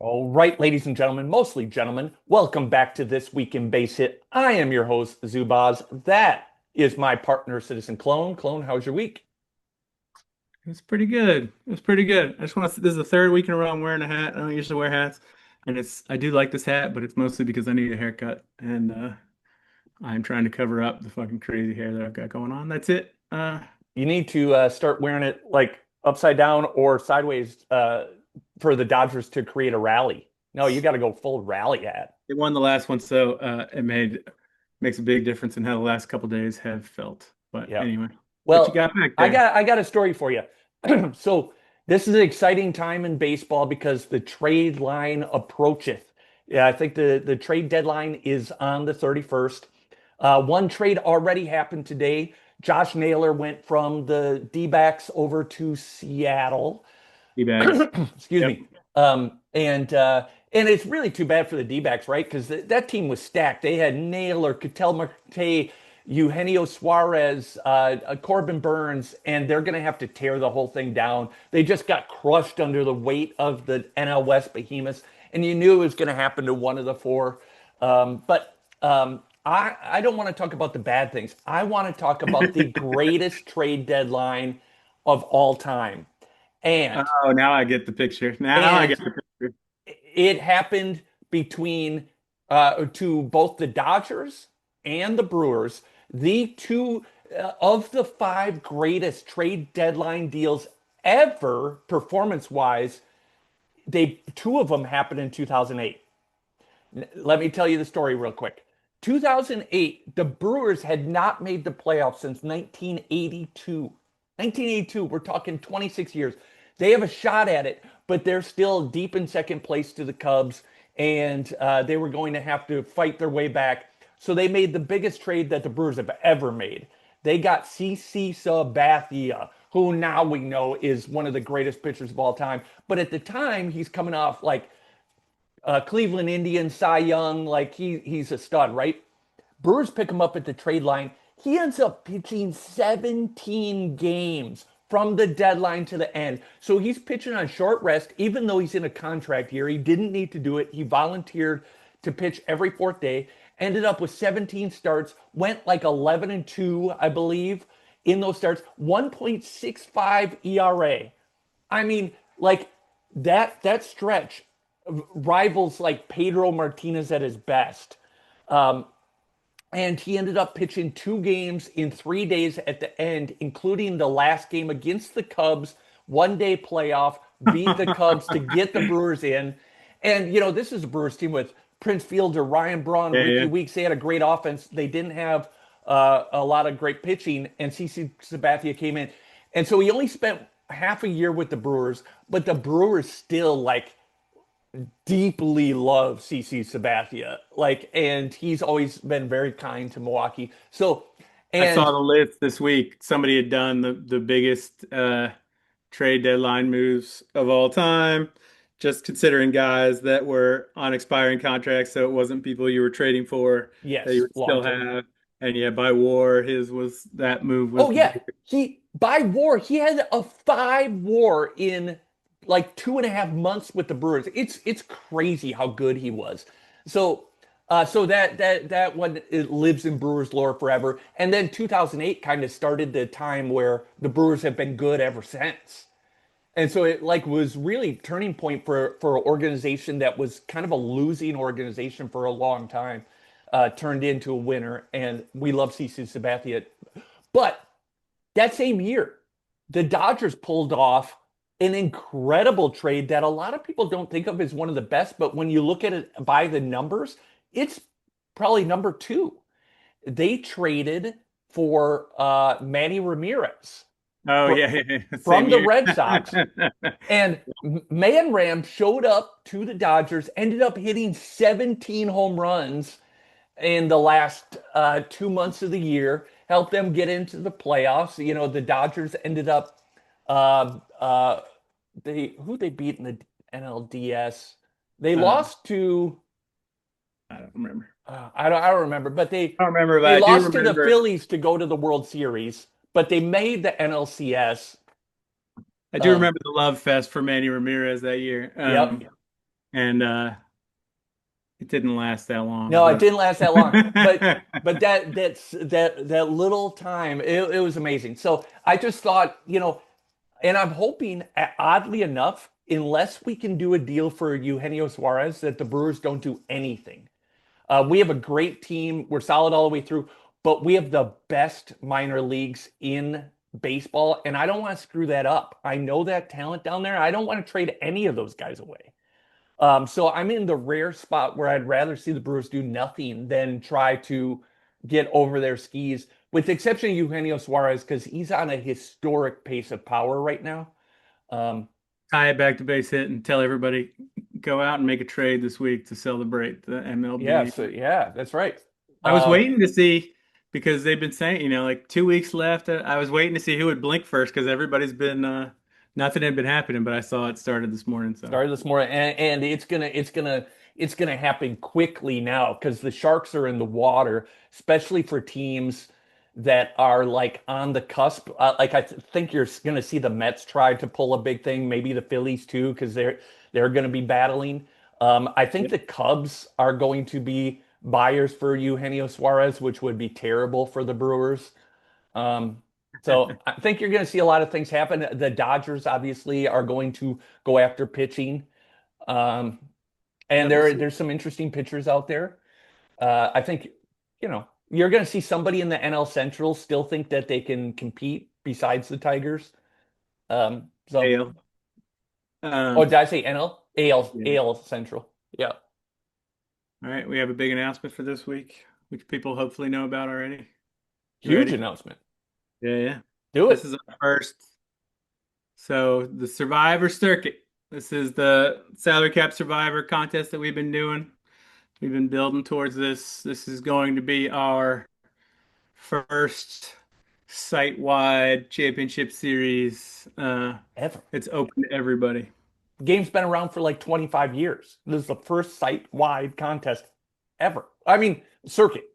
All right, ladies and gentlemen, mostly gentlemen, welcome back to This Week in Base Hit. I am your host, Zubaz. That is my partner, Citizen Clone. Clone, how's your week? It was pretty good. It was pretty good. I just want to. This is the third week in a row I'm wearing a hat. I don't usually wear hats, and I do like this hat, but it's mostly because I need a haircut, and I'm trying to cover up the fucking crazy hair that I've got going on. That's it. You need to start wearing it like upside down or sideways for the Dodgers to create a rally. No, you got to go full rally hat. It won the last one, so it makes a big difference in how the last couple days have felt. But Yeah. anyway, what you Well, got back I there? got I got a story for you. So this is an exciting time in baseball because the trade line approacheth. Yeah, I think the trade deadline is on the 31st. One trade already happened today. Josh Naylor went from the D-backs over to Seattle. D bags. Excuse Yep. me. And it's really too bad for the D-backs, right? Because that team was stacked. They had Naylor, Ketel Marte, Eugenio Suarez, Corbin Burns, and they're going to have to tear the whole thing down. They just got crushed under the weight of the NL West behemoths, and you knew it was going to happen to one of the four. But I don't want to talk about the bad things. I want to talk about the greatest trade deadline of all time. And Oh, now I get the picture. Now I and get the picture. it happened between to both the Dodgers and the Brewers. The two of the five greatest trade deadline deals ever, performance wise, they two of them happened in 2008. Let me tell you the story real quick. 2008, the Brewers had not made the playoffs since 1982. 1982, we're talking 26 years. They have a shot at it, but they're still deep in second place to the Cubs, and they were going to have to fight their way back. So they made the biggest trade that the Brewers have ever made. They got CC Sabathia, who now we know is one of the greatest pitchers of all time. But at the time, he's coming off like Cleveland Indians, Cy Young, like he's a stud, right? Brewers pick him up at the trade line. He ends up pitching 17 games from the deadline to the end. So he's pitching on short rest, even though he's in a contract year. He didn't need to do it. He volunteered to pitch every fourth day. Ended up with 17 starts, went like 11 and 2, I believe, in those starts. 1.65 ERA. I mean, like that stretch rivals like Pedro Martinez at his best. Um, and he ended up pitching two games in 3 days at the end, including the last game against the Cubs, 1 day playoff, beat the Cubs to get the Brewers in. And, this is a Brewers team with Prince Fielder, Ryan Braun, Yeah, Ricky yeah. Weeks. They had a great offense. They didn't have a lot of great pitching, and CC Sabathia came in. And so he only spent half a year with the Brewers, but the Brewers still like deeply love CC Sabathia. Like, and he's always been very kind to Milwaukee. So, I saw and the list this week. Somebody had done the biggest trade deadline moves of all time, just considering guys that were on expiring contracts, so it wasn't people you were trading for that you yes, would long still term. have. And yeah, by war, his was that move was Oh the yeah, biggest. he by war he had a 5 WAR in like 2.5 months with the Brewers. It's crazy how good he was. So. So that one it lives in Brewers lore forever. And then 2008 kind of started the time where the Brewers have been good ever since. And so it like was really turning point for an organization that was kind of a losing organization for a long time, turned into a winner. And we love CC Sabathia. But that same year, the Dodgers pulled off an incredible trade that a lot of people don't think of as one of the best. But when you look at it by the numbers, it's probably number two. They traded for Manny Ramirez Oh for, yeah, yeah, yeah. Same from the year. Red Sox. And Man Ram showed up to the Dodgers, ended up hitting 17 home runs in the last 2 months of the year, helped them get into the playoffs. The Dodgers ended up they who they beat in the NLDS. They Uh, lost to I don't remember. I don't remember, but they I don't remember, but they I do lost to the remember. Phillies to go to the World Series, but they made the NLCS. I do Um, remember the love fest for Manny Ramirez that year. yep. and it didn't last that long, No, it but didn't last that long. But that little time, it was amazing. So I just thought, and I'm hoping, oddly enough, unless we can do a deal for Eugenio Suarez, that the Brewers don't do anything. We have a great team. We're solid all the way through, but we have the best minor leagues in baseball, and I don't want to screw that up. I know that talent down there. I don't want to trade any of those guys away. So I'm in the rare spot where I'd rather see the Brewers do nothing than try to get over their skis, with the exception of Eugenio Suarez, because he's on a historic pace of power right now. Um, tie it back to base hit and tell everybody go out and make a trade this week to celebrate the yeah, MLB. so yeah, that's right. I was Uh, waiting to see because they've been saying, like 2 weeks left. I was waiting to see who would blink first because everybody's been nothing had been happening, but I saw it started this morning. So Started this morning, and it's gonna happen quickly now because the Sharks are in the water, especially for teams that are like on the cusp. Like think you're gonna see the Mets try to pull a big thing, maybe the Phillies too, because they're gonna be battling. I think yeah. the Cubs are going to be buyers for Eugenio Suarez, which would be terrible for the Brewers. Um, so I think you're going to see a lot of things happen. The Dodgers obviously are going to go after pitching. Um, and Yeah, we'll see. there's some interesting pitchers out there. I think, you're going to see somebody in the NL Central still think that they can compete besides the Tigers. So, AL. oh, Um, did I say NL? AL, yeah. AL Central. Yeah. All right, we have a big announcement for this week, which people hopefully know about already. You Huge ready? announcement. Yeah, yeah. Do This it. is our first. So the Survivor Circuit. This is the salary cap survivor contest that we've been doing. We've been building towards this. This is going to be our first site-wide championship series. Ever. It's open to everybody. Game's been around for like 25 years. This is the first site-wide contest ever. I mean, circuit.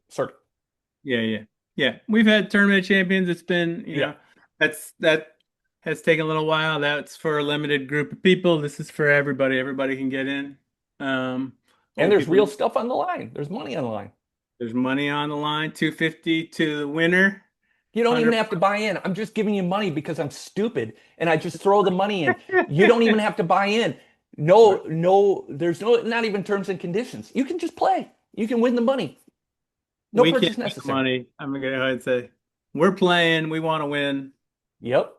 Yeah, yeah, yeah. We've had tournament champions. It's been, Yeah. that has taken a little while. That's for a limited group of people. This is for everybody. Everybody can get in. Um, And Old there's people, real stuff on the line. There's money on the line. there's money on the line. 250 to the winner. You don't even 100. have to buy in. I'm just giving you money because I'm stupid and I just throw the money in. You don't even have to buy in. No, no, there's not even terms and conditions. You can just play. You can win the money. No We can't purchase make the necessary. money. I'm gonna go ahead and say we're playing. We want to win. Yep.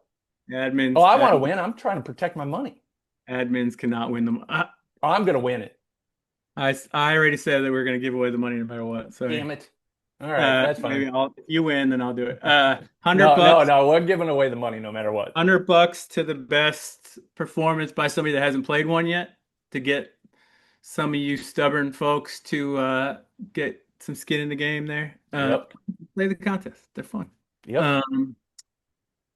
Oh, Admins, I want to admins, win. I'm trying to protect my money. admins cannot win them. Oh, I'm going to win it. I already said that we are gonna give away the money no matter what. Sorry. Damn it. All right, that's fine. Maybe if you win, then I'll do it. Hundred No, no, bucks, no. We're giving away the money no matter what. $100 to the best performance by somebody that hasn't played one yet to get some of you stubborn folks to get some skin in the game there. Yep. Play the contest. They're fun. Yep. Um,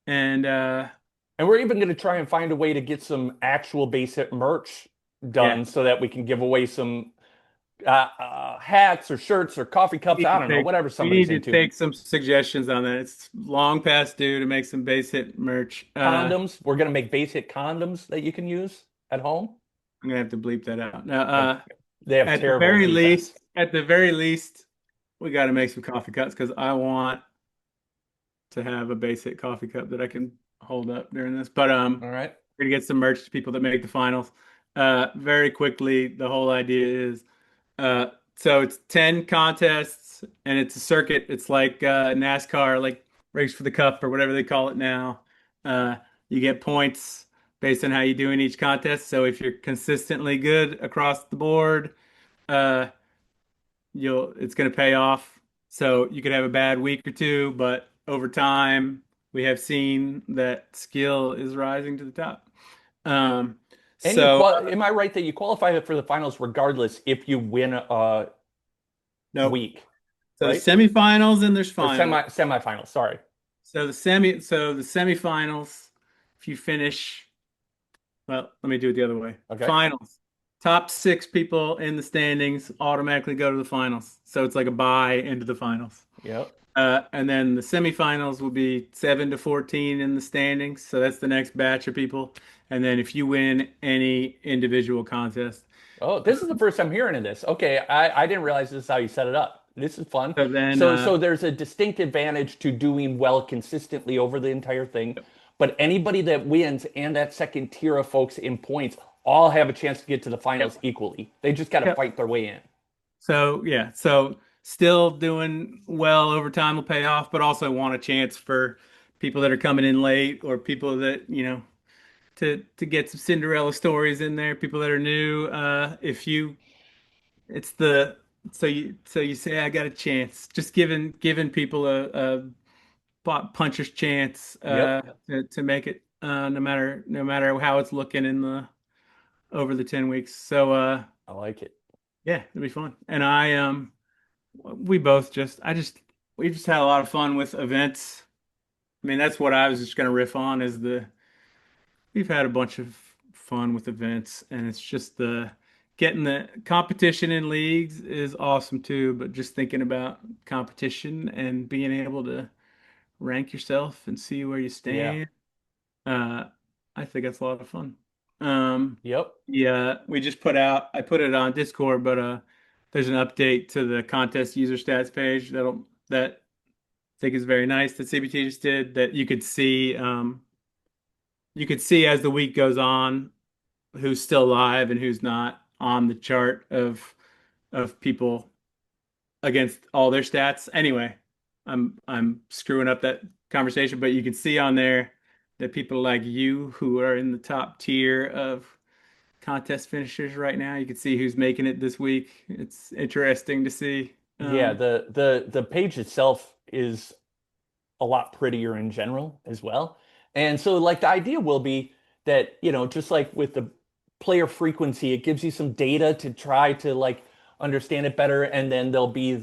and And we're even going to try and find a way to get some actual base hit merch yeah, done so that we can give away some hats or shirts or coffee cups. I don't know, whatever we somebody's need to into. take some suggestions on that. It's long past due to make some base hit merch. Condoms. We're going to make base hit condoms that you can use at home. I'm gonna have to bleep that out. Now, They have terrible defense. at the very least, we got to make some coffee cups because I want to have a base hit coffee cup that I can hold up during this. But All right. we're gonna get some merch to people that make the finals. Very quickly, the whole idea is so it's 10 contests and it's a circuit. It's like NASCAR, like Race for the Cup or whatever they call it now. You get points based on how you do in each contest. So if you're consistently good across the board, uh, it's going to pay off. So you could have a bad week or two, but over time, we have seen that skill is rising to the top. Um, And so am I right that you qualify for the finals regardless if you win a no, week, so the right? semifinals and there's Or finals. semifinals, sorry. So the semifinals, if you finish, well, let me do it the other way. Okay. Finals. Top six people in the standings automatically go to the finals. So it's like a bye into the finals. Yep. And then the semifinals will be 7 to 14 in the standings. So that's the next batch of people. and then if you win any individual contest, Oh, this is the first time hearing of this. Okay, I didn't realize this is how you set it up. This is fun. so then So there's a distinct advantage to doing well consistently over the entire thing. But anybody that wins and that second tier of folks in points all have a chance to get to the finals yep, equally. They just got to yep. fight their way in. So yeah, so still doing well over time will pay off, but also want a chance for people that are coming in late or people that, to get some Cinderella stories in there, people that are new. If you it's the so you say I got a chance, just giving people a puncher's chance Yep, to make it no matter how it's looking in the over the 10 weeks. So I like it. yeah, it'll be fun. And we both we just had a lot of fun with events. I mean, that's what I was just gonna riff on is we've had a bunch of fun with events, and it's just the getting the competition in leagues is awesome too, but just thinking about competition and being able to rank yourself and see where you Yeah. stand, uh, I think that's a lot of fun. Um, Yep. yeah, I put it on Discord, but there's an update to the contest user stats page that I think is very nice that CBT just did that you could see as the week goes on who's still live and who's not on the chart of people against all their stats. Anyway, I'm screwing up that conversation, but you can see on there that people like you who are in the top tier of contest finishers right now, you can see who's making it this week. It's interesting to see. Yeah, the page itself is a lot prettier in general as well. And so like the idea will be that, just like with the player frequency, it gives you some data to try to like understand it better. And then there'll be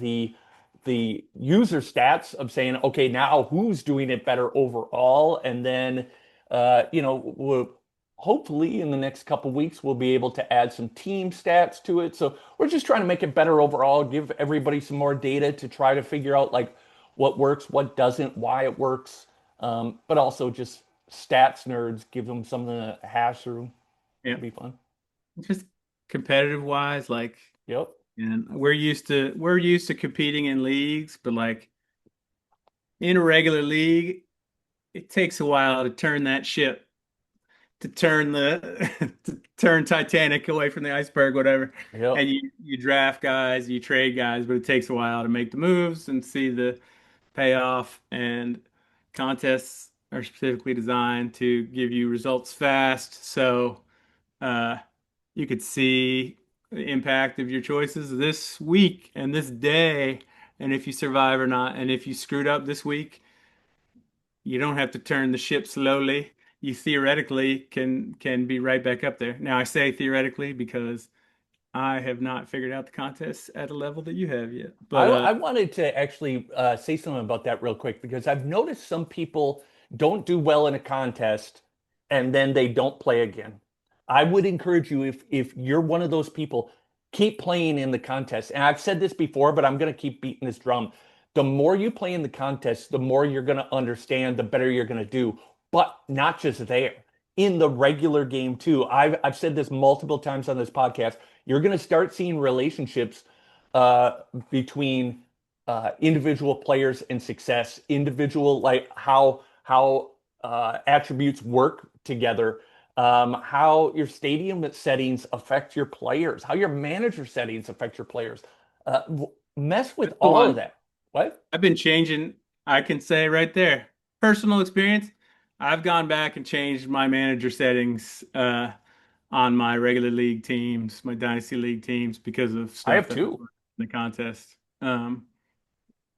the user stats of saying, okay, now who's doing it better overall? And then we'll hopefully in the next couple weeks we'll be able to add some team stats to it. So we're just trying to make it better overall, give everybody some more data to try to figure out like what works, what doesn't, why it works, but also just stats nerds, give them something to hash through. Yeah, It'd be fun. just competitive wise, like, Yep. and we're used to competing in leagues, but like in a regular league, it takes a while to turn that ship, to turn the to turn Titanic away from the iceberg, whatever. Yep. And you draft guys, you trade guys, but it takes a while to make the moves and see the payoff. And contests are specifically designed to give you results fast, so uh, you could see the impact of your choices this week and this day, and if you survive or not. And if you screwed up this week, you don't have to turn the ship slowly. You theoretically can be right back up there. Now I say theoretically because I have not figured out the contest at a level that you have yet. I, But I wanted to actually say something about that real quick because I've noticed some people don't do well in a contest and then they don't play again. I would encourage you if you're one of those people, keep playing in the contest. And I've said this before, but I'm going to keep beating this drum. The more you play in the contest, the more you're going to understand, the better you're going to do. But not just there. In the regular game too. I've said this multiple times on this podcast. You're going to start seeing relationships uh, between individual players and success, individual like how attributes work together, how your stadium settings affect your players, how your manager settings affect your players. Mess with that's the all of one that. What? I've been changing. I can say right there, personal experience. I've gone back and changed my manager settings on my regular league teams, my dynasty league teams, because of I stuff have that I've two. learned in the contest. Even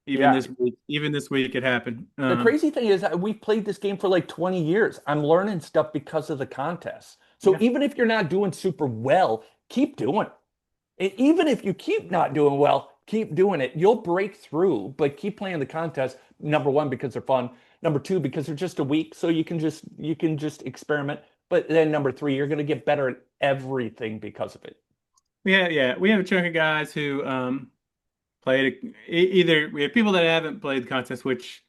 Yeah. this week it happened. The crazy thing is, we played this game for like 20 years. I'm learning stuff because of the contest. So Yeah, even if you're not doing super well, keep doing it. Even if you keep not doing well, keep doing it. You'll break through, but keep playing the contest. Number one, because they're fun. Number two, because they're just a week, so you can just experiment. But then number three, you're gonna get better at everything because of it. we have a chunk of guys who played either we have people that haven't played the contest, which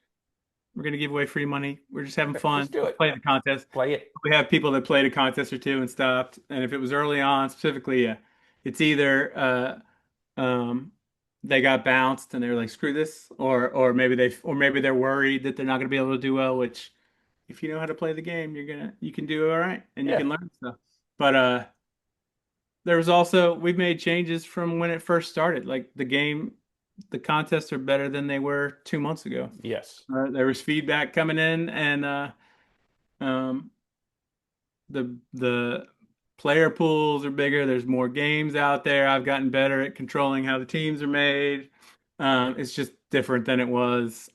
We're gonna give away free money. We're just having Just fun. do Let's it. play the contest. Play it. We have people that played a contest or two and stopped. And if it was early on, specifically, yeah, it's either they got bounced and they were like, screw this, or maybe they're worried that they're not gonna be able to do well, which if you know how to play the game, you can do all right and you Yeah. can learn stuff. But there was also we've made changes from when it first started. Like the contests are better than they were 2 months ago. Yes. There was feedback coming in, and um, the player pools are bigger. There's more games out there. I've gotten better at controlling how the teams are made. It's just different than it was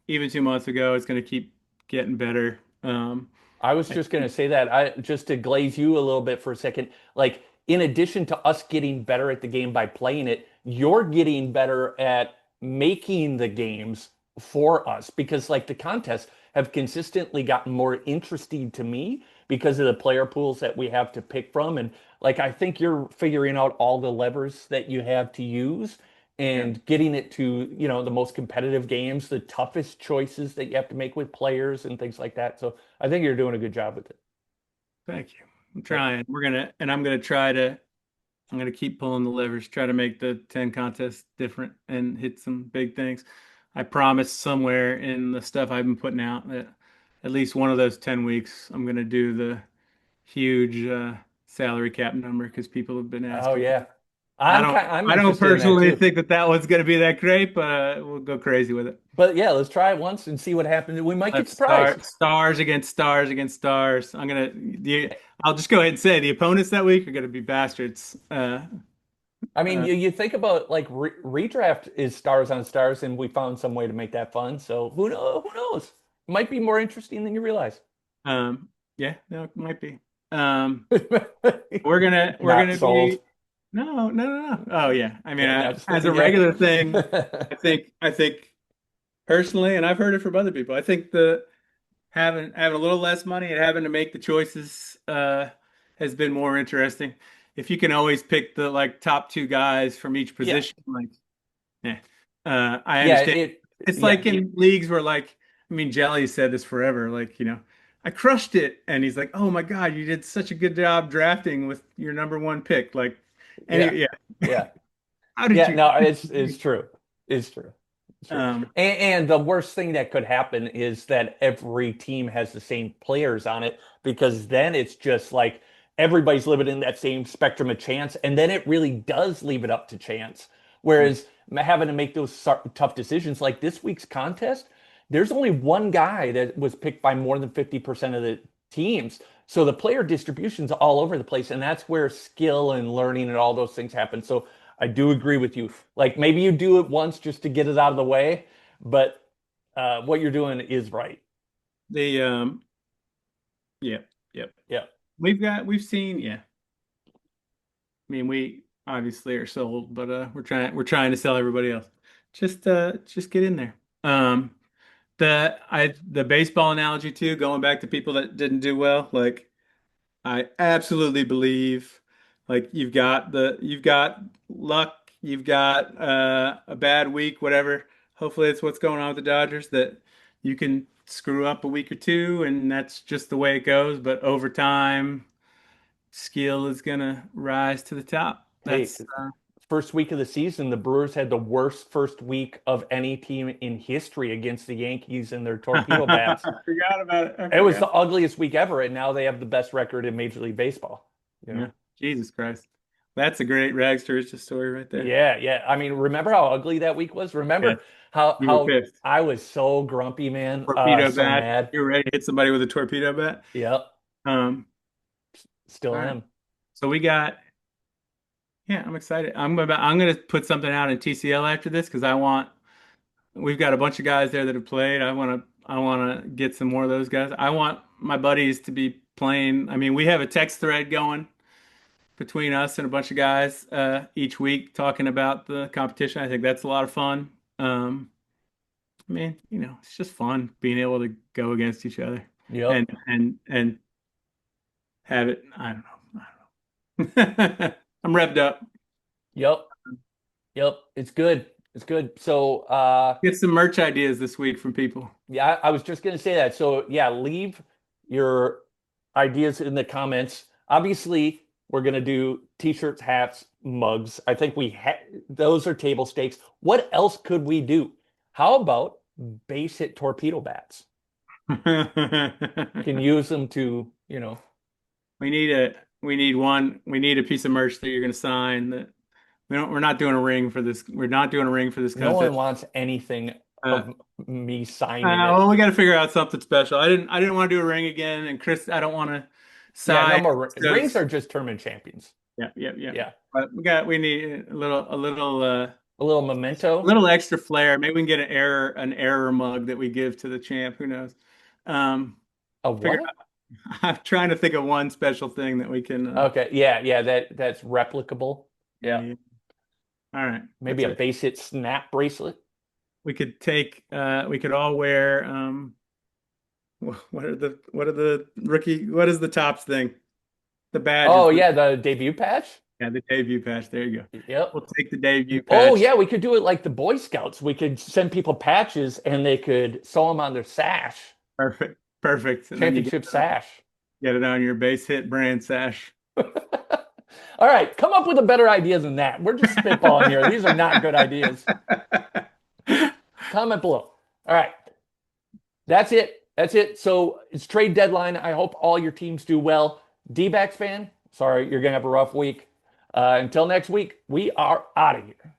even 2 months ago. It's going to keep getting better. I was I just going to think, say that I just to glaze you a little bit for a second. Like, in addition to us getting better at the game by playing it, you're getting better at making the games for us because, like, the contests have consistently gotten more interesting to me because of the player pools that we have to pick from. And, like, I think you're figuring out all the levers that you have to use yeah, and getting it to, the most competitive games, the toughest choices that you have to make with players and things like that. So, I think you're doing a good job with it. thank you. I'm Yep. trying. I'm gonna keep pulling the levers, try to make the 10 contests different and hit some big things. I promise somewhere in the stuff I've been putting out that at least one of those 10 weeks, I'm gonna do the huge salary cap number because people have been Oh asking. yeah. I don't, I'm I don't interested in that personally too. think that that was gonna be that great, but we'll go crazy with it. But yeah, let's try it once and see what happens. We might get Let's surprised. start stars against stars against stars. I'll just go ahead and say the opponents that week are gonna be bastards. I mean, Uh, you think about like redraft is stars on stars, and we found some way to make that fun. So who knows? Might be more interesting than you realize. yeah, no, it might be. Um, we're gonna Not sold. be no. Oh yeah, I mean, Okay, no, just as a yeah. regular thing, I think personally, and I've heard it from other people. I think the having a little less money and having to make the choices has been more interesting. If you can always pick the like top two guys from each Yeah, position, like yeah, I yeah, understand. It's yeah, like in leagues where like I mean, Jelly said this forever. Like I crushed it, and he's like, "Oh my God, you did such a good job drafting with your number one pick." Like, yeah, yeah, yeah. how did Yeah, you? no, it's true. It's true. It's true. Um, And the worst thing that could happen is that every team has the same players on it because then it's just like everybody's living in that same spectrum of chance, and then it really does leave it up to chance. Whereas having to make those tough decisions, like this week's contest, there's only one guy that was picked by more than 50% of the teams. So the player distribution's all over the place, and that's where skill and learning and all those things happen. So I do agree with you. Like maybe you do it once just to get it out of the way, but what you're doing is right. the yeah, yep. Yeah. We've seen yeah. I mean, we obviously are sold, but we're trying to sell everybody else. Just get in there. The baseball analogy too, going back to people that didn't do well, like I absolutely believe like you've got luck, you've got a bad week, whatever. Hopefully it's what's going on with the Dodgers that you can screw up a week or two and that's just the way it goes, but over time skill is gonna rise to the top. Hey, That's first week of the season, the Brewers had the worst first week of any team in history against the Yankees and their torpedo bats. I forgot about it. I It was forgot. the ugliest week ever, and now they have the best record in Major League Baseball. You Yeah. know? Jesus Christ. That's a great rags to riches story right there. Yeah, yeah. I mean, remember how ugly that week was? Yeah. Remember how You were how pissed. I was so grumpy, man. Torpedo So bat. mad. You were ready to hit somebody with a torpedo bat. Yep, Um, still all right. am. So yeah, I'm excited. I'm gonna put something out in TCL after this because we've got a bunch of guys there that have played. I wanna get some more of those guys. I want my buddies to be playing. I mean, we have a text thread going between us and a bunch of guys each week talking about the competition. I think that's a lot of fun. I mean, it's just fun being able to go against each other Yep, and have it. I don't know. I don't know. I'm revved up. yep, yep. It's good. It's good. So, Get some merch ideas this week from people. yeah, I was just going to say that. So, yeah, leave your ideas in the comments. Obviously, we're going to do t-shirts, hats, mugs. I think those are table stakes. What else could we do? How about base hit torpedo bats? Can use them to, We need a piece of merch that you're gonna sign that we're not doing a ring for this. We're not doing a ring for this no one contest. wants anything Uh, of me signing it. well, we got to figure out something special. I didn't want to do a ring again, and Chris, I don't want to Yeah, no sign. more rings Just, are just tournament champions. yeah. Yeah. But we need A little memento. little extra flair. Maybe we can get an error mug that we give to the champ. Who knows? Um, A figure. what? I'm trying to think of one special thing that we can. Okay, yeah, that's replicable. Yeah, Yeah. All right, maybe that's a it. base hit snap bracelet. We could take. We could all wear. What are the rookie? What is the tops thing? The badges. Oh yeah, the debut patch. Yeah, the debut patch. There you go. Yep. We'll take the debut Oh patch. yeah, we could do it like the Boy Scouts. We could send people patches and they could sew them on their sash, Perfect. Perfect. And then championship sash. get it on your base hit brand sash. All right, come up with a better idea than that. We're just spitballing here. These are not good ideas. Comment below. All right, that's it. That's it. So it's trade deadline. I hope all your teams do well. D-backs fan, sorry, you're gonna have a rough week. Until next week, we are out of here.